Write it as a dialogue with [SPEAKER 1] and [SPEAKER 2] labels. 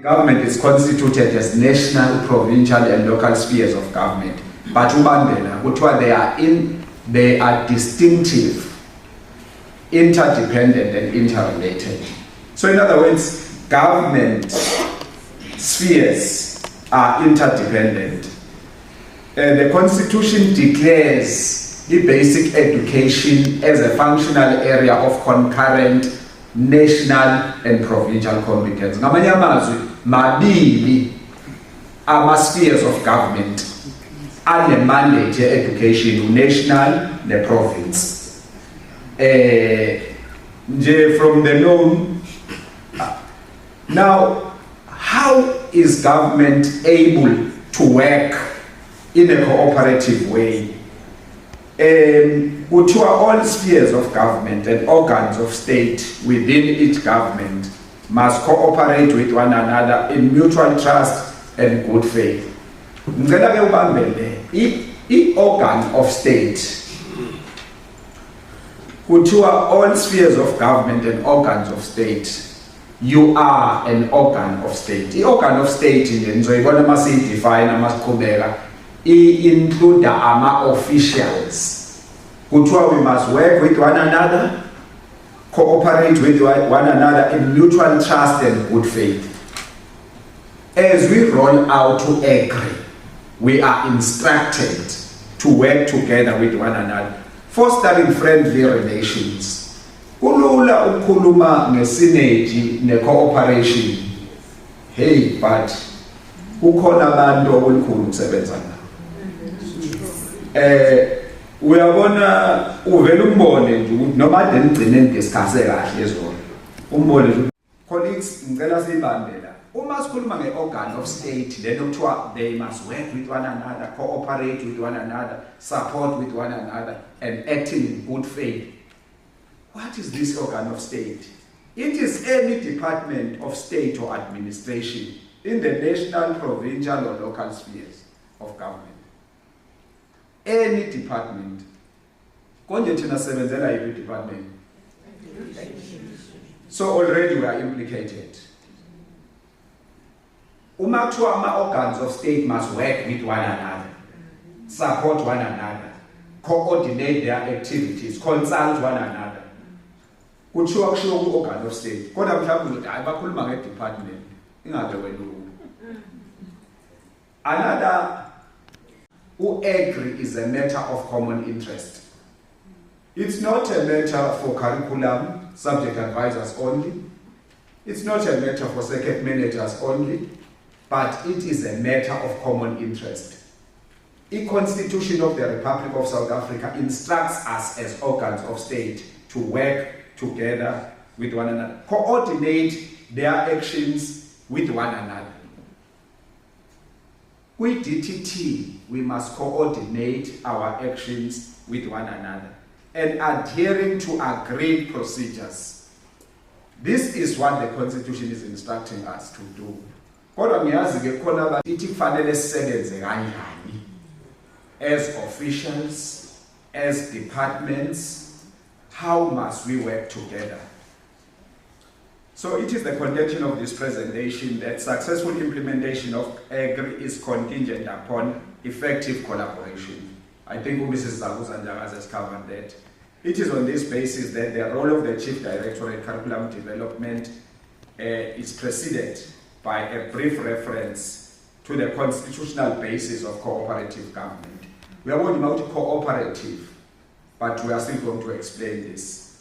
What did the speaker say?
[SPEAKER 1] government is constituted as national, provincial, and local spheres of government. But they are distinctive, interdependent, and interrelated. So in other words, government spheres are interdependent. The Constitution declares the basic education as a functional area of concurrent national and provincial competence. Ngamanye amazwi mabili ama-spheres of government ane-mandate ye-education, national ne-province. From the known. Now, how is government able to work in a cooperative way? All spheres of government and organs of state within each government must cooperate with one another in mutual trust and good faith. Each organ of state, all spheres of government and organs of state, you are an organ of state. The organ of state include our officials. We must work with one another, cooperate with one another in mutual trust and good faith. As we roll out to agree, we are instructed to work together with one another, fostering friendly relations. Kulula ukukhuluma nge-synergy ne-cooperation. Hey, but kukhona abantu okulikhulu ukusebenza nabo. Uyabona uvela umbone nje ukuthi noma ade nigcine nidiscusse kahle ezolo. Umbone nje colleagues ngicela sibambela. Uma sikhuluma nge-organ of state, then okuthiwa they must work with one another, cooperate with one another, support with one another, and acting in good faith. What is this organ of state? It is any department of state or administration in the national, provincial, or local spheres of government. Any department. Konje thina sebenzela yiphi department? So already we are implicated. Uma kuthiwa ama-organs of state must work with one another, support one another, coordinate their activities, consult one another. Kuthiwa kushiwo ku-organ of state. Kodwa mhlawumbe uzothi hayi bakhuluma nge-department. Ingabe wena another agree is a matter of common interest. It's not a matter for curriculum, subject advisors only. It's not a matter for circuit managers only, but it is a matter of common interest. The Constitution of the Republic of South Africa instructs us as organs of state to work together with one another, coordinate their actions with one another. With DTT, we must coordinate our actions with one another and adhering to agreed procedures. This is what the Constitution is instructing us to do. Kodwa ngiyazi ke khona abathi kufanele sisebenze kanjani as officials, as departments, how must we work together? So it is the contention of this presentation that successful implementation of AGRI is contingent upon effective collaboration. I think Mrs. Zaguza has covered that. It is on this basis that the role of the Chief Directorate Curriculum Development is preceded by a brief reference to the constitutional basis of cooperative government. We are going about cooperative, but we are still going to explain this.